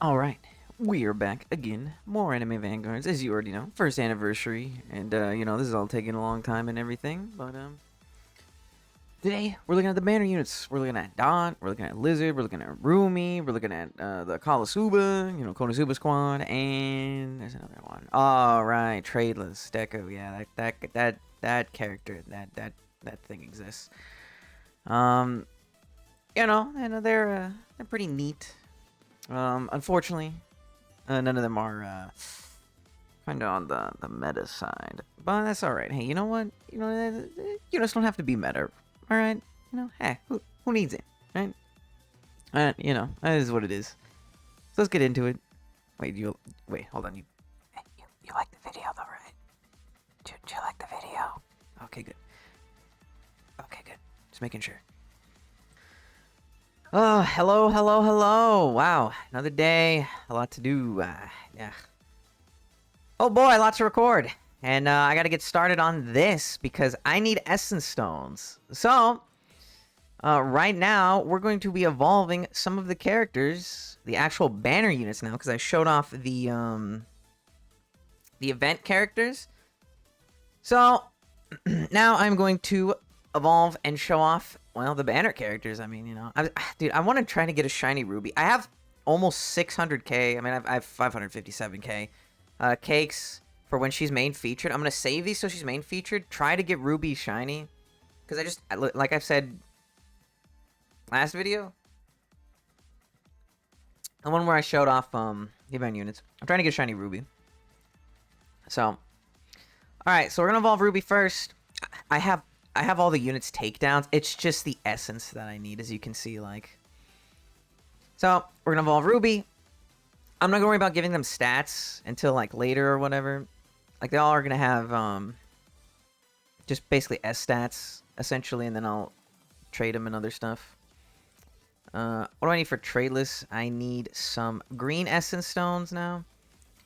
Alright, we are back again. More anime Vanguards, as you already know. First anniversary, and, this is all taking a long time and everything, but, today, we're looking at the banner units. We're looking at Dot, we're looking at Lizard, we're looking at Rumi, we're looking at, the Konosuba, Konosuba Squad, and there's another one. Alright, Tradeless, Deco, yeah, that character, that thing exists. They're pretty neat. Unfortunately, none of them are kind of on the meta side, but that's all right. Hey, you know what? You just don't have to be meta, all right? Hey, who needs it, right? That is what it is. So let's get into it. Wait, hold on. You like the video though, right? Do you like the video? Okay, good. Okay, good. Just making sure. Oh, hello. Wow, another day, a lot to do. Yeah. Oh boy, lots to record. And I gotta get started on this because I need essence stones. So, right now, we're going to be evolving some of the characters, the actual banner units now, because I showed off the event characters. So, now I'm going to evolve and show off, well, the banner characters. I mean, dude, I want to try to get a shiny Ruby. I have almost 600k. I mean, I have 557k cakes for when she's main featured. I'm going to save these so she's main featured. Try to get Ruby shiny. Because like I've said last video, the one where I showed off the event units. I'm trying to get shiny Ruby. So, alright, so we're going to evolve Ruby first. I have all the units takedowns. It's just the essence that I need, as you can see, like. So, we're gonna evolve Ruby. I'm not gonna worry about giving them stats until, like, later or whatever. Like, they all are gonna have, just basically S stats, essentially, and then I'll trade them and other stuff. What do I need for tradeless? I need some green essence stones now.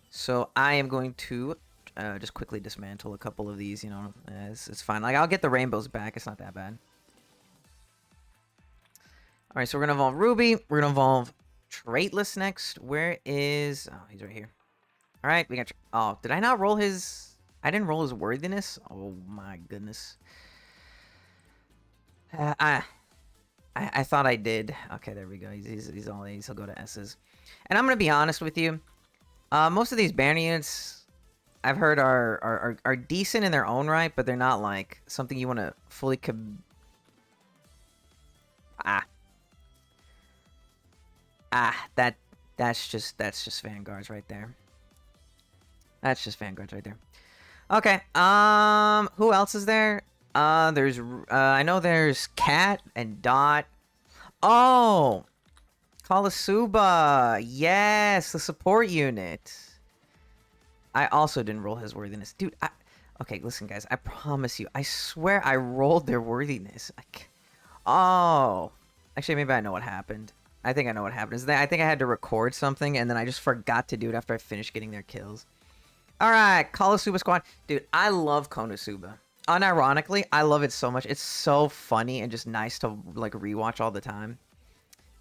So, I am going to just quickly dismantle a couple of these, it's fine. Like, I'll get the rainbows back. It's not that bad. Alright, so we're going to evolve Ruby. We're going to evolve Traitless next. Where is... Oh, he's right here. Alright, we got... Oh, did I not roll his... I didn't roll his worthiness? Oh, my goodness. I thought I did. Okay, there we go. He's all A's. He'll go to S's. And I'm going to be honest with you. Most of these banner units... I've heard are decent in their own right, but they're not like something you want to fully that's just Vanguards right there. That's just Vanguards right there. Okay. Who else is there? There's I know there's Cat and Dot. Oh, Konosuba. Yes, the support unit. I also didn't roll his worthiness. Dude, okay, listen, guys. I promise you. I swear I rolled their worthiness. Oh. Actually, maybe I know what happened. I think I know what happened. I think I had to record something, and then I just forgot to do it after I finished getting their kills. Alright, Konosuba Squad. Dude, I love Konosuba. Unironically, I love it so much. It's so funny and just nice to, like, rewatch all the time.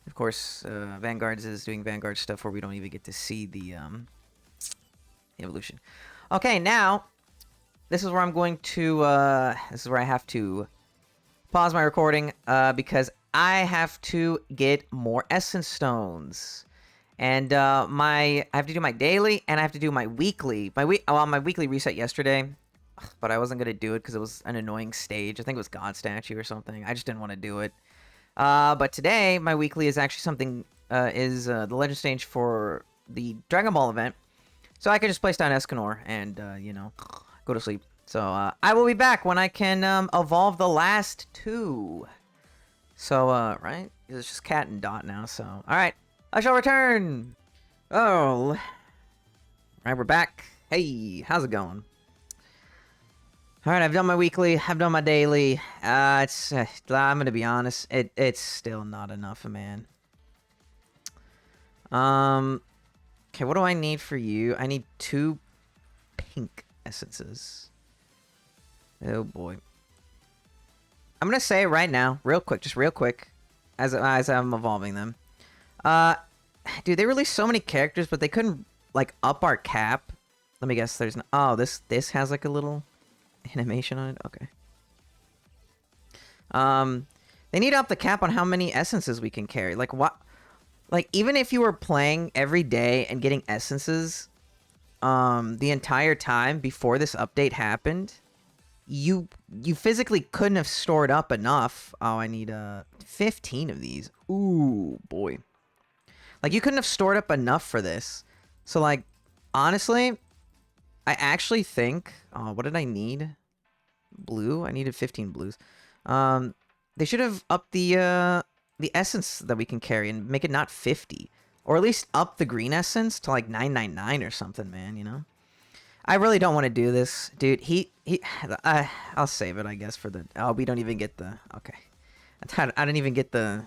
Of course, Vanguards is doing Vanguard stuff where we don't even get to see the evolution. Okay, now this is where I'm going to this is where I have to pause my recording because I have to get more essence stones. And I have to do my daily and I have to do my weekly. My weekly reset yesterday, but I wasn't going to do it because it was an annoying stage. I think it was God Statue or something. I just didn't want to do it. But today my weekly is actually something the legend stage for the Dragon Ball event. So I can just place down Escanor and, go to sleep. So, I will be back when I can, evolve the last two. So, right? It's just Cat and Dot now, so... Alright, I shall return! Oh. Alright, we're back. Hey, how's it going? Alright, I've done my weekly, I've done my daily. I'm gonna be honest, it's still not enough, man. Okay, what do I need for you? I need 2 pink essences. Oh, boy. I'm going to say it right now, real quick, as I'm evolving them. Dude, they released so many characters, but they couldn't, like, up our cap. Let me guess, there's no... Oh, this has, like, a little animation on it? Okay. They need to up the cap on how many essences we can carry. Like, what... Like, even if you were playing every day and getting essences, the entire time before this update happened, you physically couldn't have stored up enough. Oh, I need 15 of these. Ooh, boy. Like, you couldn't have stored up enough for this. So, like, honestly, I actually think... Oh, what did I need? Blue? I needed 15 blues. They should have upped the essence that we can carry and make it not 50. Or at least up the green essence to, like, 999 or something, man, you know? I really don't want to do this. Dude, I'll save it, I guess, for the... Oh, we don't even get the... Okay. I don't even get the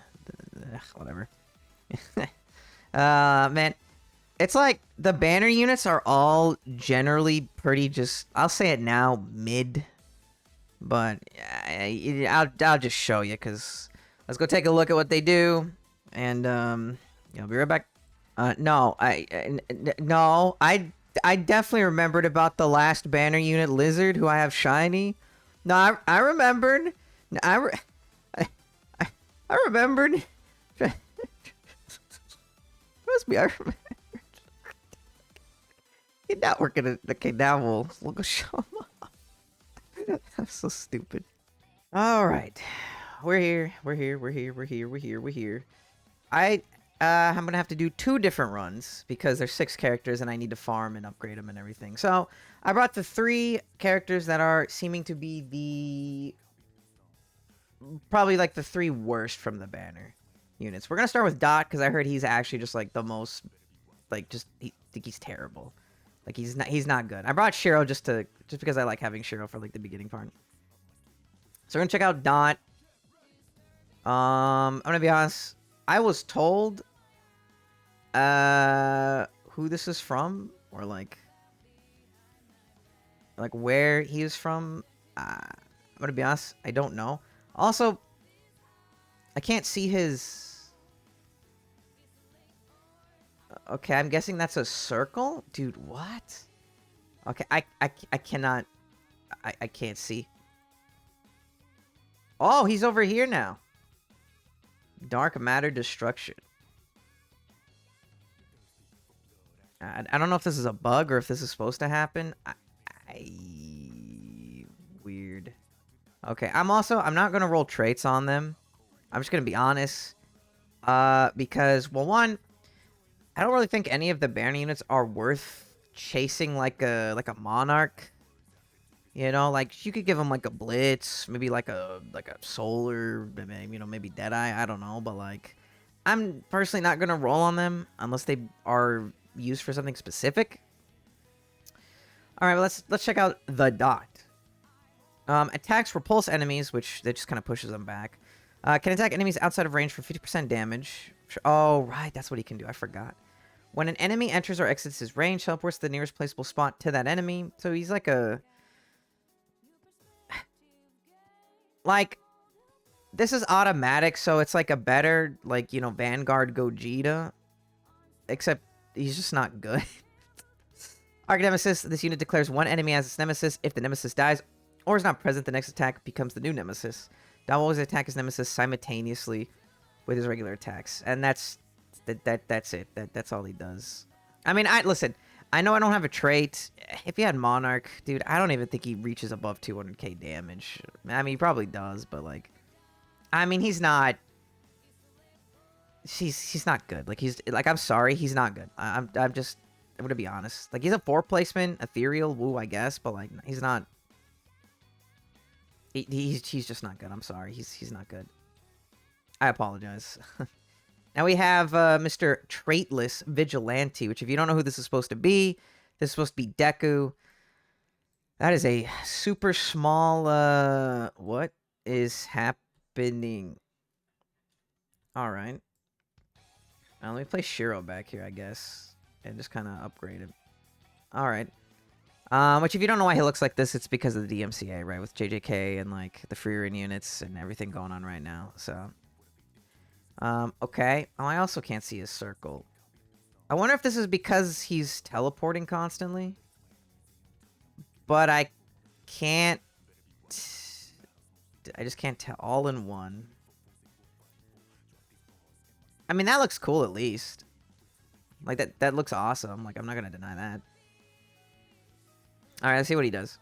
whatever. Man, it's like the banner units are all generally pretty just, I'll say it now, mid. But I'll just show you, because let's go take a look at what they do. And, yeah, I'll be right back. No, I definitely remembered about the last banner unit, Lizard, who I have shiny. No, I remembered. I remembered. Trust me, I remember. Now we're gonna... Okay, now we'll go show him up. I'm so stupid. Alright. We're here. I'm gonna have to do 2 different runs because there's 6 characters and I need to farm and upgrade them and everything. So, I brought the 3 characters that are seeming to be the... Probably, like, the 3 worst from the banner units. We're gonna start with Dot because I heard he's actually just, like, the most... Like, just... I think he's terrible. Like, he's not good. I brought Shiro just because I like having Shiro for, like, the beginning part. So we're gonna check out Dot. I'm gonna be honest. I was told who this is from, or like where he is from. I'm gonna be honest, I don't know. Also, I can't see his... Okay, I'm guessing that's a circle? Dude, what? Okay, I cannot... I can't see. Oh, he's over here now. Dark matter destruction. I don't know if this is a bug or if this is supposed to happen. Weird. Okay, I'm not going to roll traits on them. I'm just going to be honest. Because, well, one... I don't really think any of the banner units are worth chasing like a monarch. You know, like you could give them like a blitz, maybe like a solar, you know, maybe Deadeye. I don't know, but like I'm personally not gonna roll on them unless they are used for something specific. All right, well, let's check out the Dot. Attacks repulse enemies, which that just kind of pushes them back. Can attack enemies outside of range for 50% damage. Oh, right, that's what he can do. I forgot. When an enemy enters or exits his range, teleports to the nearest placeable spot to that enemy. So he's like a... Like, this is automatic, so it's like a better, like, you know, Vanguard Gogeta. Except he's just not good. Arch Nemesis. This unit declares one enemy as its nemesis. If the nemesis dies or is not present, the next attack becomes the new nemesis. Dot will always attack his nemesis simultaneously with his regular attacks. And that's it. That's all he does. I mean, listen, I know I don't have a trait. If he had Monarch, dude, I don't even think he reaches above 200k damage. I mean, he probably does, but like, I mean, he's not. He's not good. Like, he's like, I'm sorry, he's not good. I'm gonna be honest. Like, he's a 4 placement ethereal woo, I guess, but like, he's not. He's just not good. I'm sorry, he's not good. I apologize. Now we have Mr. Traitless Vigilante, which if you don't know who this is supposed to be, this is supposed to be Deku. That is a super small, what is happening? Alright. Now let me place Shiro back here, I guess, and just kind of upgrade him. Alright. Which if you don't know why he looks like this, it's because of the DMCA, right? With JJK and, like, the free reign units and everything going on right now, so... okay. Oh, I also can't see his circle. I wonder if this is because he's teleporting constantly. But I can't... I just can't tell. All in one. I mean, that looks cool at least. Like, that looks awesome. Like, I'm not gonna deny that. Alright, let's see what he does.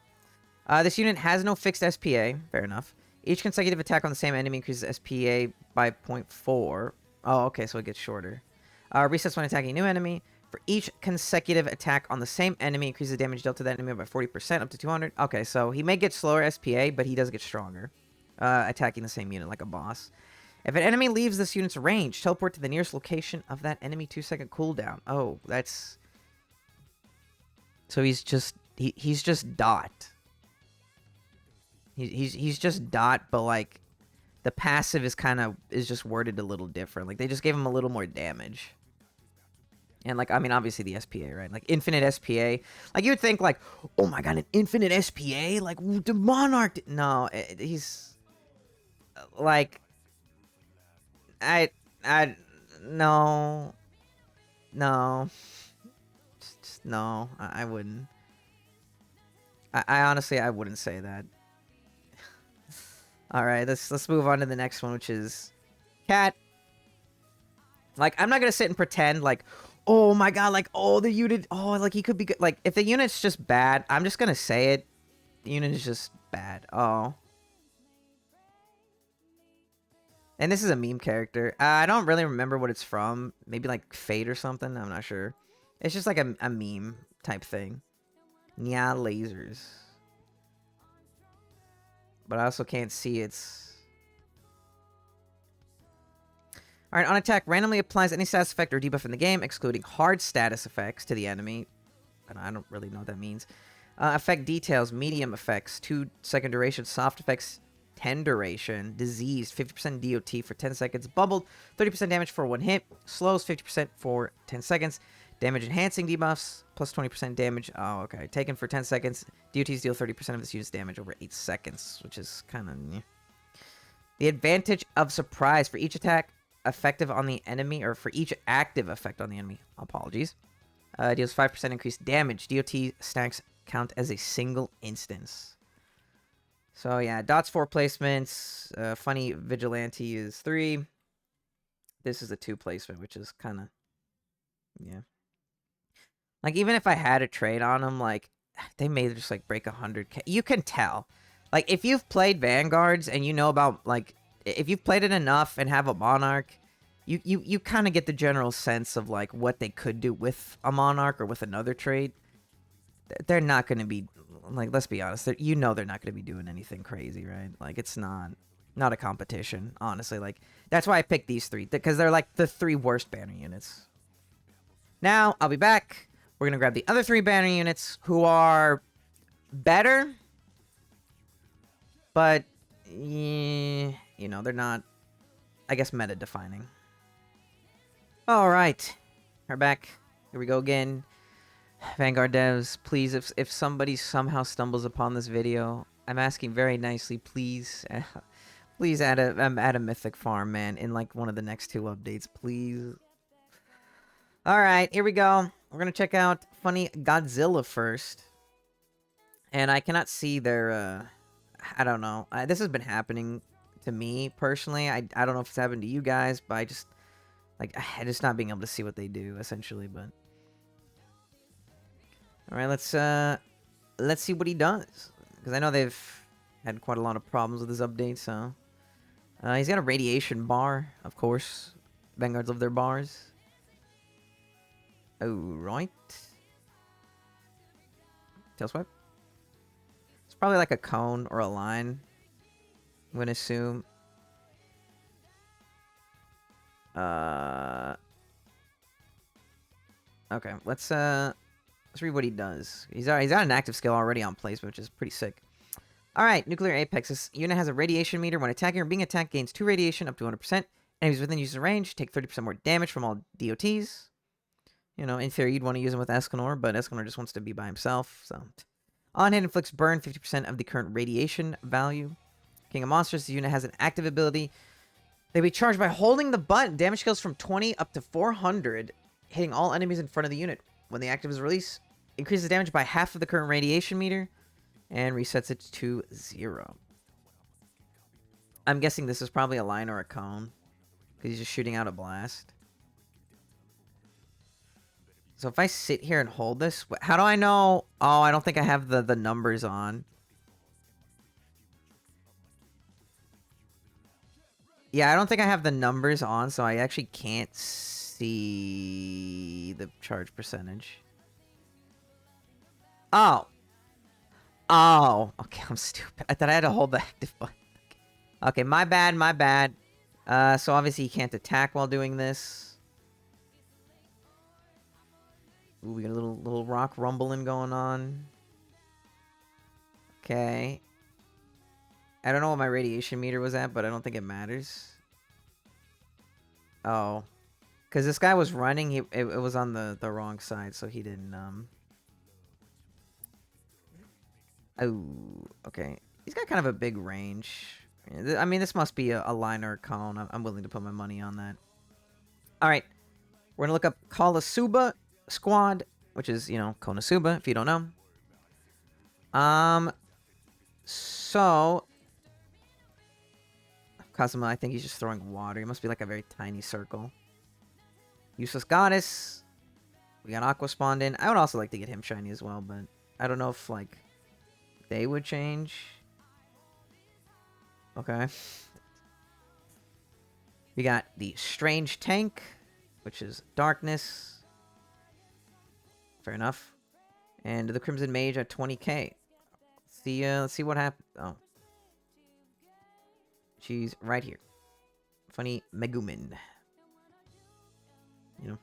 This unit has no fixed SPA. Fair enough. Each consecutive attack on the same enemy increases SPA by 0.4. Oh, okay, so it gets shorter. Resets when attacking a new enemy. For each consecutive attack on the same enemy, increases damage dealt to that enemy by 40% up to 200. Okay, so he may get slower SPA, but he does get stronger. Attacking the same unit like a boss. If an enemy leaves this unit's range, teleport to the nearest location of that enemy 2-second cooldown. Oh, that's... So he's just... He's just dot. He's just dot, but like... The passive is just worded a little different. Like, they just gave him a little more damage. And, like, I mean, obviously the SPA, right? Like, infinite SPA. Like, you would think, like, oh my god, an infinite SPA? Like, the Monarch... No, he's... Like... No. No. Just no. I wouldn't. I honestly, I wouldn't say that. Alright, let's move on to the next one, which is... Cat. Like, I'm not gonna sit and pretend, like, oh my god, like, oh, the unit... Oh, like, he could be good. Like, if the unit's just bad, I'm just gonna say it. The unit is just bad. Oh. And this is a meme character. I don't really remember what it's from. Maybe like Fate or something. I'm not sure. It's just like a meme type thing. Nya lasers. But I also can't see its... Alright, on attack, randomly applies any status effect or debuff in the game, excluding hard status effects to the enemy. I don't really know what that means. Effect details, medium effects, 2-second duration, soft effects, 10 duration, diseased, 50% DOT for 10 seconds, bubbled, 30% damage for 1 hit, slows 50% for 10 seconds, damage enhancing debuffs, plus 20% damage. Oh, okay. Taken for 10 seconds, DOTs deal 30% of this unit's damage over 8 seconds, which is kind of... The advantage of surprise for each attack effective on the enemy, or for each active effect on the enemy. Apologies. Deals 5% increased damage. DOT stacks count as a single instance. So yeah, Dot's 4 placements. Funny Vigilante is 3. This is a 2 placement, which is kind of... Yeah. Like, even if I had a trade on them, like, they may just, like, break 100k. You can tell. Like, if you've played Vanguards and you know about, like... If you've played it enough and have a Monarch, you kind of get the general sense of, like, what they could do with a Monarch or with another trade. They're not going to be... Like, let's be honest. You know they're not going to be doing anything crazy, right? Like, it's not a competition, honestly. Like, that's why I picked these 3. Because they're, like, the 3 worst banner units. Now, I'll be back. We're going to grab the other 3 banner units who are better. But, you know, they're not, I guess, meta-defining. Alright. We're back. Here we go again. Vanguard devs, please, if somebody somehow stumbles upon this video, I'm asking very nicely, please, please add a mythic farm, man, in like one of the next 2 updates, please. All right, here we go. We're gonna check out Funny Godzilla first, and I cannot see their. I don't know. This has been happening to me personally. I don't know if it's happened to you guys, but I just just not being able to see what they do essentially, but. All right, let's see what he does, because I know they've had quite a lot of problems with his update. So he's got a radiation bar, of course. Vanguards love their bars. Oh right. Tail swipe. It's probably like a cone or a line, I'm gonna assume. Okay, let's read what he does. He's got an active skill already on placement, which is pretty sick. Alright, Nuclear Apex. This unit has a radiation meter. When attacking or being attacked, gains 2 radiation up to 100%. Enemies within user range take 30% more damage from all DOTs. You know, in theory, you'd want to use him with Escanor, but Escanor just wants to be by himself, so... On-hit inflicts burn 50% of the current radiation value. King of Monsters, the unit has an active ability. They be charged by holding the button. Damage scales from 20 up to 400. hitting all enemies in front of the unit. When the active is released, increases damage by half of the current radiation meter and resets it to 0. I'm guessing this is probably a line or a cone because he's just shooting out a blast. So if I sit here and hold this, how do I know? Oh, I don't think I have the numbers on. Yeah, I don't think I have the numbers on, so I actually can't see the charge percentage. Oh. Oh. Okay, I'm stupid. I thought I had to hold the active button. Okay, my bad, my bad. So obviously he can't attack while doing this. Ooh, we got a little rock rumbling going on. Okay. I don't know what my radiation meter was at, but I don't think it matters. Oh. Because this guy was running, it was on the wrong side, so he didn't, Oh, okay. He's got kind of a big range. I mean, this must be a line or a cone. I'm willing to put my money on that. Alright. We're going to look up Konosuba Squad, which is, you know, Konosuba, if you don't know. So... Kazuma, I think he's just throwing water. He must be like a very tiny circle. Useless Goddess. We got Aqua spawned in. I would also like to get him shiny as well, but I don't know if, like, they would change. Okay. We got the Strange Tank, which is Darkness. Fair enough. And the Crimson Mage at 20k. Let's see what happens. Oh. She's right here. Funny Megumin. You know.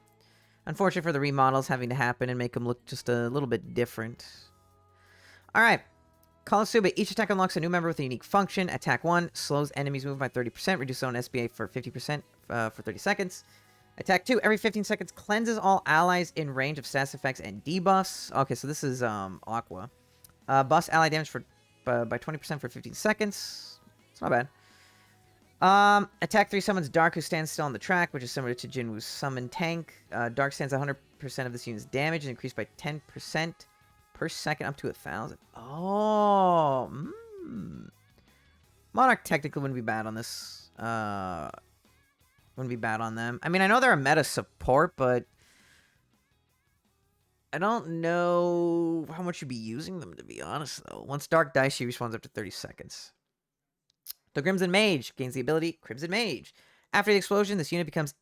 Unfortunate for the remodels having to happen and make them look just a little bit different. Alright. Konosuba. Each attack unlocks a new member with a unique function. Attack 1. Slows enemies' movement by 30%. Reduces own SBA for 50% for 30 seconds. Attack 2. Every 15 seconds cleanses all allies in range of status effects and debuffs. Okay, so this is Aqua. Buffs ally damage for by 20% for 15 seconds. It's not bad. Attack 3 summons Dark, who stands still on the track, which is similar to Jinwoo's summon tank. Dark stands 100% of this unit's damage and increased by 10% per second up to 1,000. Oh, Monarch technically wouldn't be bad on this. Wouldn't be bad on them. I mean, I know they're a meta support, but I don't know how much you'd be using them, to be honest, though. Once Dark dies, she respawns after 30 seconds. The Crimson Mage gains the ability Crimson Mage. After the explosion, this unit becomes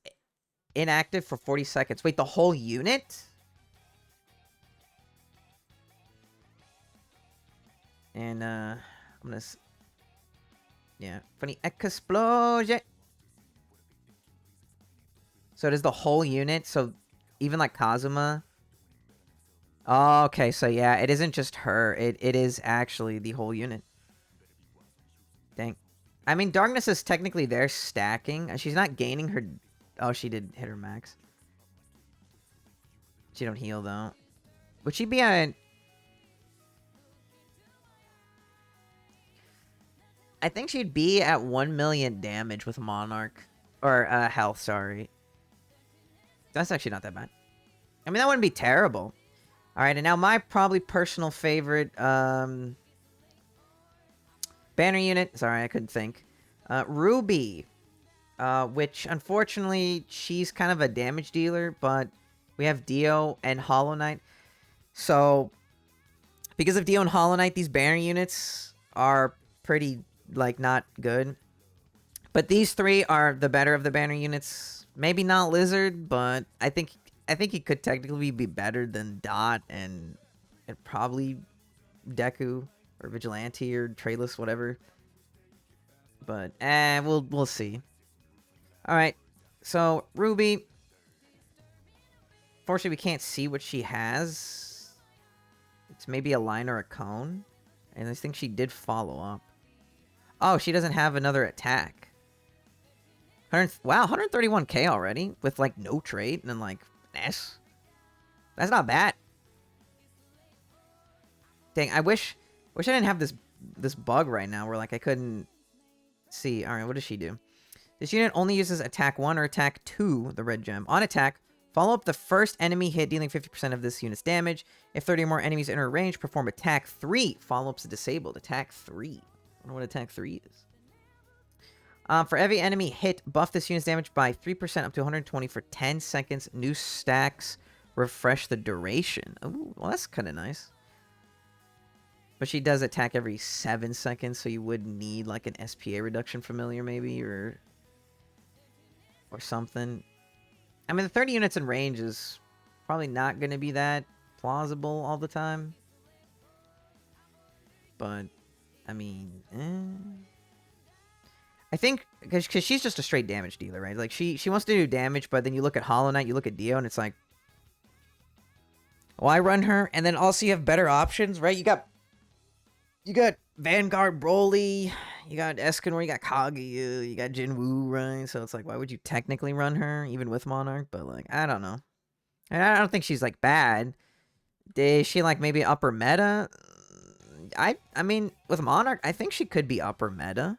inactive for 40 seconds. Wait, the whole unit? And, I'm gonna... Yeah, funny explosion. So it is the whole unit, so even like Kazuma... Oh, okay, so yeah, it isn't just her. It is actually the whole unit. Dang. I mean, Darkness is technically there stacking. She's not gaining her... Oh, she did hit her max. She don't heal, though. Would she be at... I think she'd be at 1 million damage with Monarch. Or, health, sorry. That's actually not that bad. I mean, that wouldn't be terrible. Alright, and now my probably personal favorite, banner unit. Sorry, I couldn't think. Ruby. Which, unfortunately, she's kind of a damage dealer, but we have Dio and Hollow Knight. So, because of Dio and Hollow Knight, these banner units are pretty, like, not good. But these three are the better of the banner units. Maybe not Lizard, but I think he could technically be better than Dot and probably Deku or Vigilante or Trayless, whatever. But we'll see. All right, so Ruby. Fortunately, we can't see what she has. It's maybe a line or a cone, and I think she did follow up. Oh, she doesn't have another attack. Wow, 131k already with like no trait and then like S. That's not bad. Dang, I wish I didn't have this bug right now where like I couldn't see. All right, what does she do? This unit only uses attack 1 or attack 2, the red gem. On attack, Follow up the first enemy hit, dealing 50% of this unit's damage. If 30 or more enemies enter range, perform attack 3. Follow-ups disabled. Attack 3. I wonder what attack 3 is. For every enemy hit, buff this unit's damage by 3% up to 120 for 10 seconds. New stacks refresh the duration. Ooh, well, that's kind of nice. But she does attack every 7 seconds, so you would need like an SPA reduction familiar maybe, or something. I mean, the 30 units in range is probably not going to be that plausible all the time. But, I mean, I think, because she's just a straight damage dealer, right? Like, she wants to do damage, but then you look at Hollow Knight, you look at Dio, and it's like, why run her? And then also you have better options, right? You got Vanguard Broly, you got Escanor, you got Kaguya, you got Jinwoo, right? So it's like, why would you technically run her, even with Monarch? But, like, I don't know. And I don't think she's, like, bad. Is she, like, maybe upper meta? I mean, with Monarch, I think she could be upper meta.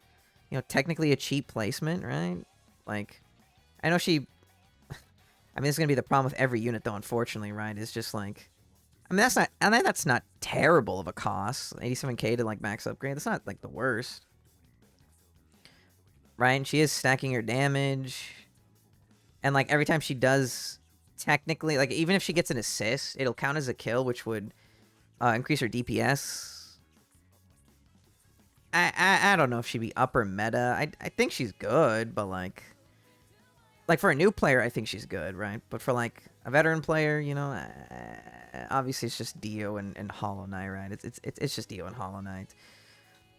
You know, technically a cheap placement, right? Like, I know she... I mean, this is going to be the problem with every unit, though, unfortunately, right? It's just, like... I mean, that's not terrible of a cost. 87k to, like, max upgrade. That's not, like, the worst. Right? And she is stacking her damage. And, like, every time she does... Technically, like, even if she gets an assist, it'll count as a kill, which would increase her DPS. I don't know if she'd be upper meta. I think she's good, but, like, for a new player, I think she's good, right? But for, like, a veteran player, you know, obviously it's just Dio and Hollow Knight, right? It's just Dio and Hollow Knight.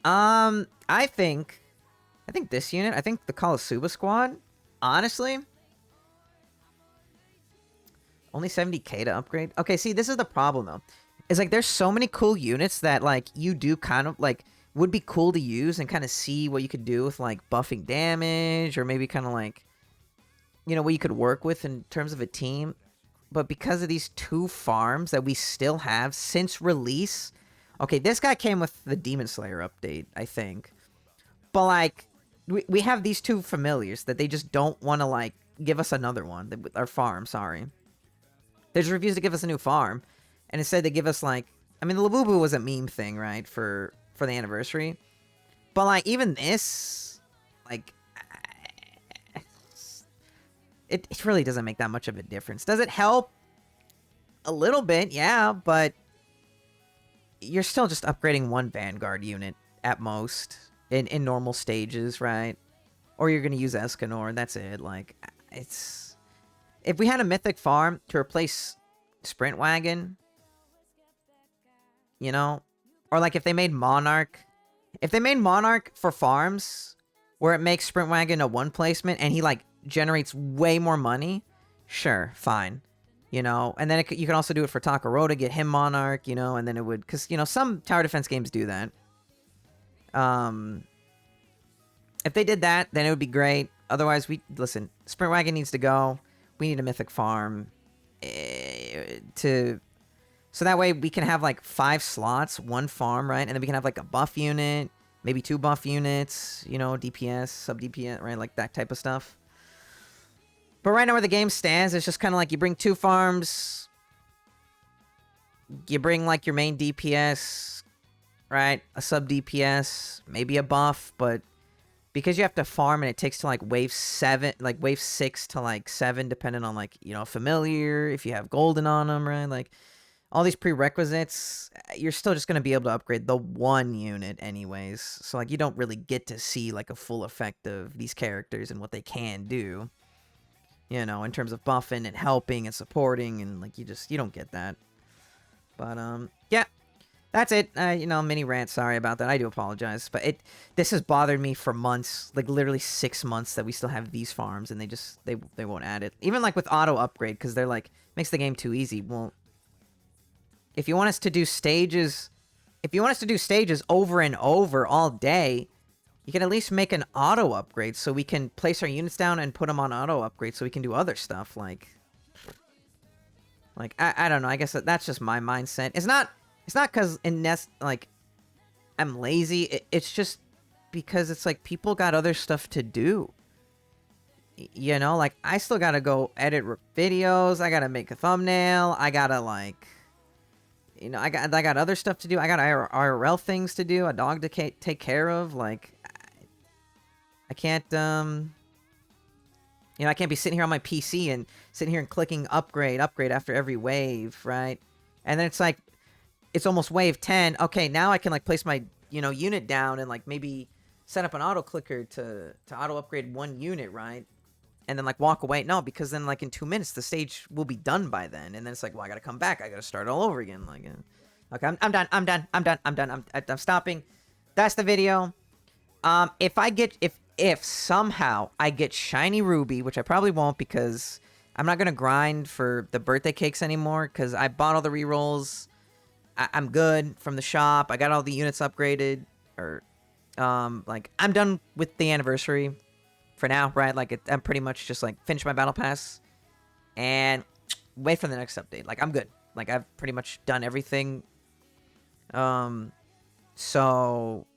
I think this unit, I think the Konosuba squad, honestly, only 70k to upgrade. Okay, see, this is the problem, though. It's like, there's so many cool units that, like, you do kind of, like, would be cool to use and kind of see what you could do with, like, buffing damage, or maybe kind of, like, you know, what you could work with in terms of a team. But because of these 2 farms that we still have since release... Okay, this guy came with the Demon Slayer update, I think. But, like, we have these 2 familiars that they just don't want to, like, give us another one. Our farm, sorry. They just refuse to give us a new farm. And instead they give us, like... I mean, the Labubu was a meme thing, right? For the anniversary. But, like, even this... Like... It really doesn't make that much of a difference. Does it help? A little bit, yeah, but... You're still just upgrading 1 Vanguard unit, at most. In normal stages, right? Or you're gonna use Escanor, and that's it. Like, it's... If we had a Mythic farm to replace Sprint Wagon... You know? Or, like, if they made Monarch... If they made Monarch for farms, where it makes Sprint Wagon a 1 placement, and he, like, generates way more money, sure, fine. You know? And then you can also do it for Takaroda, get him Monarch, you know? And then it would... Because, you know, some tower defense games do that. If they did that, then it would be great. Otherwise, listen, Sprint Wagon needs to go. We need a Mythic farm so that way we can have, like, 5 slots, 1 farm, right? And then we can have, like, a buff unit, maybe 2 buff units, you know, DPS, sub-DPS, right? Like, that type of stuff. But right now where the game stands, it's just kind of like you bring 2 farms, you bring, like, your main DPS, right? A sub-DPS, maybe a buff, but because you have to farm and it takes to, like, wave 6 to, like, 7, depending on, like, you know, familiar, if you have golden on them, right? Like, all these prerequisites, you're still just going to be able to upgrade the 1 unit anyways. So, like, you don't really get to see, like, a full effect of these characters and what they can do. You know, in terms of buffing and helping and supporting, and, like, you don't get that. But, yeah. That's it. You know, mini rant. Sorry about that. I do apologize. But this has bothered me for months. Like, literally 6 months that we still have these farms, and they won't add it. Even, like, with auto upgrade, because they're like, makes the game too easy. Well, if you want us to do stages... If you want us to do stages over and over all day, you can at least make an auto upgrade so we can place our units down and put them on auto upgrade so we can do other stuff. Like I don't know. I guess that's just my mindset. It's not because like, I'm lazy. It's just because it's like people got other stuff to do. you know, like, I still gotta go edit videos. I gotta make a thumbnail. I gotta, like, you know, I got other stuff to do. I got IRL things to do. A dog to take care of. Like, I can't, you know, I can't be sitting here on my PC and sitting here and clicking upgrade after every wave, right? And then it's like, it's almost wave 10. Okay, now I can, like, place my, you know, unit down and, like, maybe set up an auto clicker to auto upgrade one unit, right? And then, like, walk away. No, because then, like, in 2 minutes, the stage will be done by then. And then it's like, well, I gotta come back. I gotta start all over again. Like, okay, I'm done. I'm stopping. That's the video. If somehow I get shiny ruby, which I probably won't because I'm not gonna grind for the birthday cakes anymore because I bought all the rerolls. I'm good from the shop. I got all the units upgraded. Or, like, I'm done with the anniversary for now, right? Like, I'm pretty much just, like, finish my battle pass and wait for the next update. Like, I'm good. Like, I've pretty much done everything. So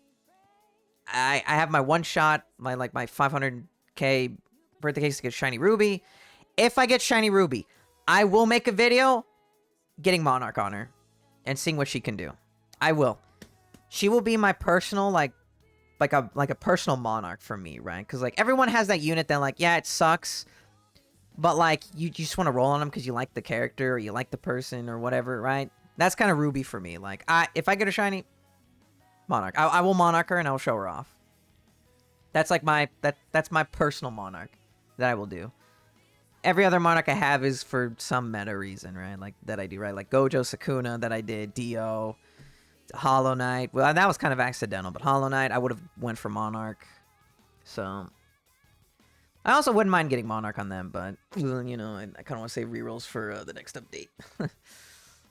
I have my one shot, my 500k birthday case to get shiny ruby. If I get shiny ruby, I will make a video getting Monarch on her and seeing what she can do. I will. She will be my personal, like a personal Monarch for me, right? Because, like, everyone has that unit that, like, yeah, it sucks, but, like, you just want to roll on them because you like the character or you like the person or whatever, right? That's kind of Ruby for me. Like, if I get a shiny Monarch, I will Monarch her and I will show her off. That's like that's my personal Monarch that I will do. Every other Monarch I have is for some meta reason, right? Like, that I do, right? Like Gojo Sakuna that I did, Dio, Hollow Knight. Well, that was kind of accidental, but Hollow Knight, I would have went for Monarch. So, I also wouldn't mind getting Monarch on them, but, you know, I kind of want to save rerolls for the next update.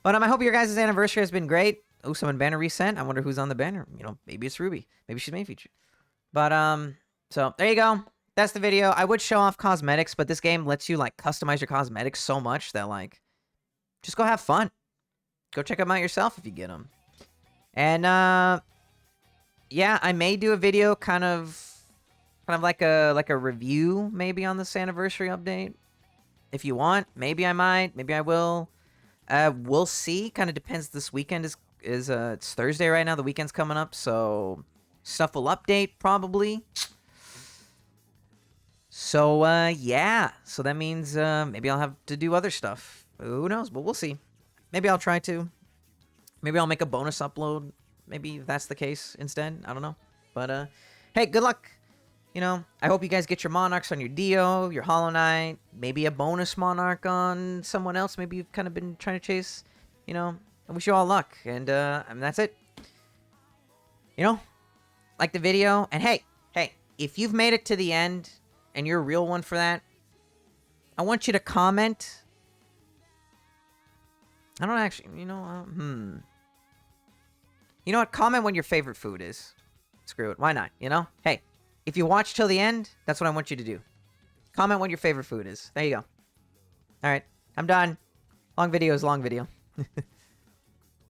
But I hope your guys' anniversary has been great. Oh, someone banner resent. I wonder who's on the banner. You know, maybe it's Ruby. Maybe she's main feature. But, so, there you go. That's the video. I would show off cosmetics, but this game lets you, like, customize your cosmetics so much that, like, just go have fun. Go check them out yourself if you get them. And, yeah, I may do a video kind of like a review maybe on this anniversary update. If you want, maybe I might, maybe I will. We'll see. Kind of depends. This weekend is it's Thursday right now. The weekend's coming up, so stuff will update probably. So, yeah. So that means maybe I'll have to do other stuff. Who knows? But we'll see. Maybe I'll try to. Maybe I'll make a bonus upload. Maybe if that's the case instead. I don't know. But, hey, good luck. You know, I hope you guys get your Monarchs on your Dio, your Hollow Knight. Maybe a bonus Monarch on someone else. Maybe you've kind of been trying to chase. You know, I wish you all luck. And that's it. You know, like the video. And hey, if you've made it to the end and you're a real one for that, I want you to comment. I don't actually, you know, You know what? Comment what your favorite food is. Screw it. Why not? You know? Hey, if you watch till the end, that's what I want you to do. Comment what your favorite food is. There you go. All right. I'm done. Long video is long video.